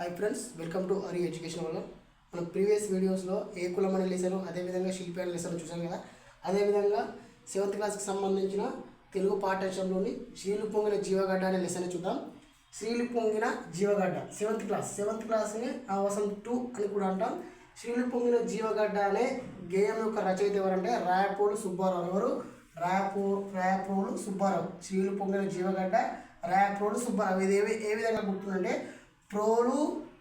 Hi friends, welcome to RU education వల్ల. మనం previous వీడియోస్లో ఏ కులం అనే లెసన్, అదేవిధంగా శిల్పి అనే లెసన్ చూసాం కదా. అదేవిధంగా 7th క్లాస్కి సంబంధించిన తెలుగు పాఠ్యాంశంలోని శ్రీలు పొంగిన జీవగడ్డ అనే లెసన్ చూద్దాం. శ్రీలు పొంగిన జీవగడ్డ 7th క్లాస్ని అవసరం 2 అని కూడా అంటాం. శ్రీలు పొంగిన జీవగడ్డ అనే గేయం యొక్క రచయిత ఎవరంటే రాయప్రోలు సుబ్బారావు. ఎవరు? రాయప్రోలు సుబ్బారావు. శ్రీలు పొంగిన జీవగడ్డ రాయప్రోలు సుబ్బారావు. ఇది ఏ విధంగా గుర్తుందంటే ప్రోలు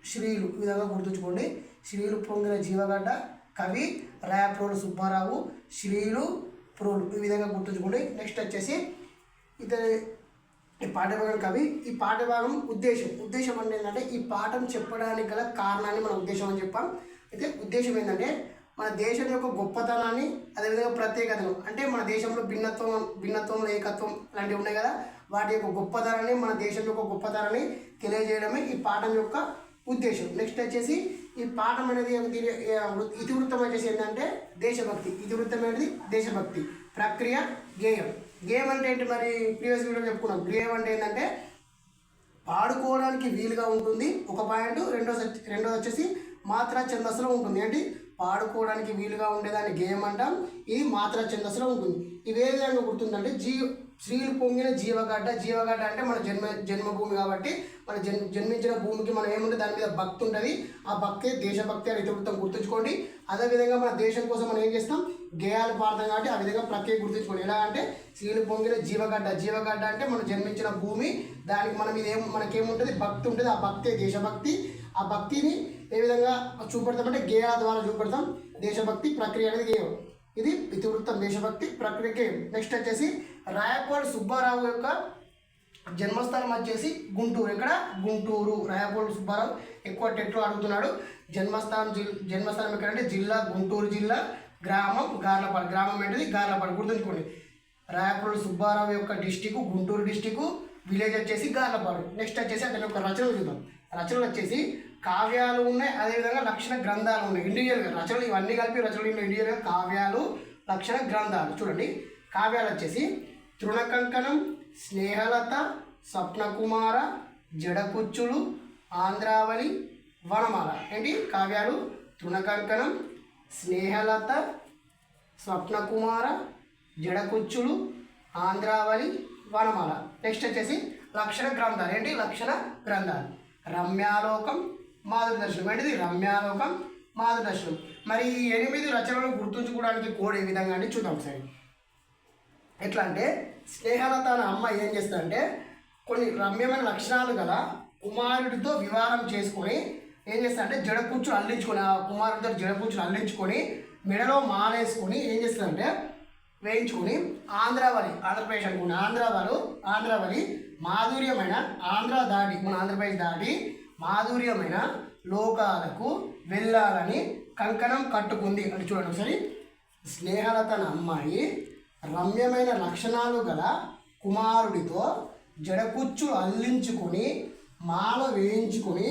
శ్రీలు, ఈ విధంగా గుర్తుంచుకోండి. శ్రీలు పొంగిన జీవగడ్డ కవి రాయప్రోలు సుబ్బారావు. శ్రీలు ప్రోలు ఈ విధంగా గుర్తుంచుకోండి. నెక్స్ట్ వచ్చేసి ఈ పాఠ్యభాగం కవి. ఈ పాఠ్యభాగం ఉద్దేశం అంటే ఏంటంటే ఈ పాఠం చెప్పడానికి గల కారణాన్ని మన ఉద్దేశం అని చెప్పాం. అయితే ఉద్దేశం ఏంటంటే మన దేశం యొక్క గొప్పతనాన్ని, అదేవిధంగా ప్రత్యేకతను, అంటే మన దేశంలో భిన్నత్వం ఏకత్వం లాంటివి ఉన్నాయి కదా, వాటి యొక్క గొప్పతనాన్ని, మన దేశం యొక్క గొప్పతనాన్ని తెలియజేయడమే ఈ పాఠం యొక్క ఉద్దేశం. నెక్స్ట్ వచ్చేసి ఈ పాఠం అనేది ఇతివృత్తం వచ్చేసి ఏంటంటే దేశభక్తి. ఇతివృత్తం అనేది దేశభక్తి. ప్రక్రియ గేయం అంటే ఏంటి? మరి ప్రీవియస్ వీడియో చెప్పుకున్నాం. గేయం అంటే ఏంటంటే పాడుకోవడానికి వీలుగా ఉంటుంది, ఒక పాయింట్. రెండోది వచ్చేసి మాత్రా ఛందస్సులో ఉంటుంది. ఏంటి? పాడుకోవడానికి వీలుగా ఉండేదాన్ని గేయం అంటాం. ఇది మాత్రా ఛందస్సులో ఉంటుంది. ఇది ఏ విధంగా గుర్తుందంటే శ్రీలు పొంగిన జీవగడ్డ అంటే మన జన్మభూమి కాబట్టి మన జన్మించిన భూమికి మనం ఏముంటే దాని మీద భక్తి ఉంటుంది. ఆ భక్తి దేశభక్తి అని ఇతివృత్తం గుర్తుంచుకోండి. అదేవిధంగా మన దేశం కోసం మనం ఏం చేస్తాం? గేయాలు పాడతాం కాబట్టి ఆ విధంగా ప్రత్యేక గుర్తుంచుకోండి. ఎలా అంటే శ్రీలు పొంగిన జీవగడ్డ అంటే మనం జన్మించిన భూమి, దానికి మన మీద మనకేముంటుంది? భక్తి ఉంటుంది. ఆ భక్తే దేశభక్తి. ఆ భక్తిని ఏ విధంగా చూపెడతామంటే గేయాల ద్వారా చూపెడతాం. దేశభక్తి ప్రక్రియ అనేది గేయం. ఇది ఇతివృత్తం, దేశభక్తి ప్రక్రియ గేయం. నెక్స్ట్ వచ్చేసి రాయప్రోలు సుబ్బారావు యొక్క జన్మస్థానం వచ్చేసి గుంటూరు. ఇక్కడ గుంటూరు. రాయప్రోలు సుబ్బారావు ఎక్కువ టెట్లో అడుగుతున్నాడు. జన్మస్థానం ఎక్కడంటే జిల్లా గుంటూరు జిల్లా, గ్రామం గార్లపాడు. గ్రామం ఏంటిది? గార్లపాడు. గుర్తుంచుకోండి. రాయప్రోలు సుబ్బారావు యొక్క డిస్టిక్ గుంటూరు డిస్టిక్, విలేజ్ వచ్చేసి గార్లపాడు. నెక్స్ట్ వచ్చేసి అతని యొక్క రచనలు చూద్దాం. రచనలు వచ్చేసి కావ్యాలు ఉన్నాయి, అదేవిధంగా లక్షణ గ్రంథాలు ఉన్నాయి. ఇండివిజువల్గా రచనలు ఇవన్నీ కలిపి రచనలు ఇండివిజువల్గా కావ్యాలు, లక్షణ గ్రంథాలు. చూడండి, కావ్యాలు వచ్చేసి తృణకంకణం, స్నేహలత, స్వప్నకుమార, జడకుచ్చులు, ఆంధ్రావళి, వనమాల. ఏంటి కావ్యాలు? తృణకంకణం, స్నేహలత, స్వప్నకుమార, జడకుచ్చులు, ఆంధ్రావళి, వనమాల. నెక్స్ట్ వచ్చేసి లక్షణ గ్రంథాలు. ఏంటి లక్షణ గ్రంథాలు? రమ్యాలోకం, మాధుర్దర్శనం. ఏంటిది? రమ్యాలోకం, మాధుర్దర్శనం. మరి ఈ 8 రచనలు గుర్తుంచుకోవడానికి కోడ్ ఏ విధంగా అంటే చూద్దాం ఒకసారి. ఎట్లా అంటే స్నేహలత అనే అమ్మాయి ఏం చేస్తుందంటే కొన్ని రమ్యమైన లక్షణాలు గల కుమారుడితో వివాహం చేసుకొని ఏం చేస్తారంటే జడకూర్చులు అల్లించుకొని, ఆ కుమారుడితో జడకూర్చులు అల్లించుకొని మెడలో మాలేసుకొని ఏం చేస్తుందంటే వేయించుకొని ఆంధ్రప్రదేశ్ అనుకుని ఆంధ్రావళి మాధుర్యమైన మన ఆంధ్రప్రదేశ్ దాటి మాధుర్యమైన లోకాలకు వెళ్ళాలని కంకణం కట్టుకుంది అని చూడండి ఒకసారి. స్నేహలత అనే అమ్మాయి రమ్యమైన లక్షణాలు గల కుమారుడితో జడకుచ్చు అల్లించుకొని మాల వేయించుకొని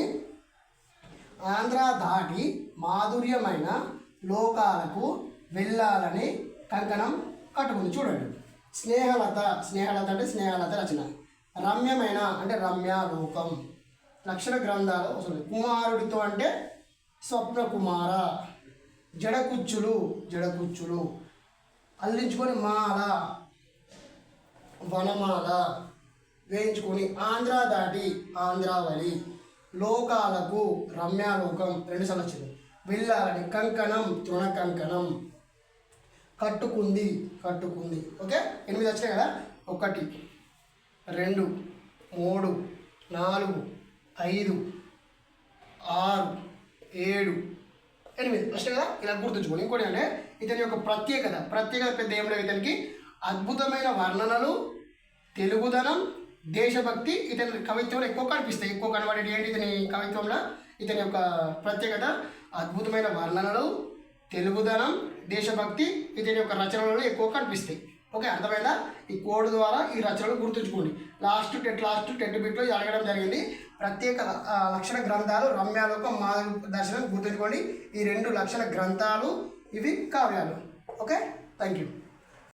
ఆంధ్ర దాటి మాధుర్యమైన లోకాలకు వెళ్ళాలని కంకణం కట్టుకుంది. చూడండి, స్నేహలత అంటే స్నేహలత రచన. రమ్యమైన అంటే రమ్యాలోకం. లక్షణ గ్రంథాలు వస్తుంది. కుమారుడితో అంటే స్వప్నకుమార. జడకుచ్చులు అల్లించుకొని మాల, వనమాల వేయించుకొని ఆంధ్ర దాటి ఆంధ్రావళి, లోకాలకు రమ్యాలోకం 2 సార్లు వచ్చింది. వెళ్ళాలని కంకణం, తృణకంకణం, కట్టుకుంది. ఓకే, 8 వచ్చినాయి కదా. 1 2 3 4 5 6 7 8 వచ్చినాయి కదా. ఇలా గుర్తుంచుకోండి. ఇంకోటి అంటే ఇతని యొక్క ప్రత్యేకత పెద్ద ఏం లేదు. ఇతనికి అద్భుతమైన వర్ణనలు, తెలుగుదనం, దేశభక్తి ఇతని కవిత్వంలో ఎక్కువ కనిపిస్తాయి. ఎక్కువ కనబడేది ఏంటి ఇతని కవిత్వంలో? ఇతని యొక్క ప్రత్యేకత అద్భుతమైన వర్ణనలు, తెలుగుదనం, దేశభక్తి ఇతని యొక్క రచనలలో ఎక్కువ కనిపిస్తాయి. ఓకే, అర్థమైందా? ఈ కోడ్ ద్వారా ఈ రచనలు గుర్తుంచుకోండి. లాస్ట్ టెట్ బిట్లో అడగడం జరిగింది. ప్రత్యేక లక్షణ గ్రంథాలు రమ్యాలోకం, మాధుర్దర్శనం గుర్తుంచుకోండి. ఈ 2 లక్షణ గ్రంథాలు ఇవి కావ్యాలు. Okay, thank you.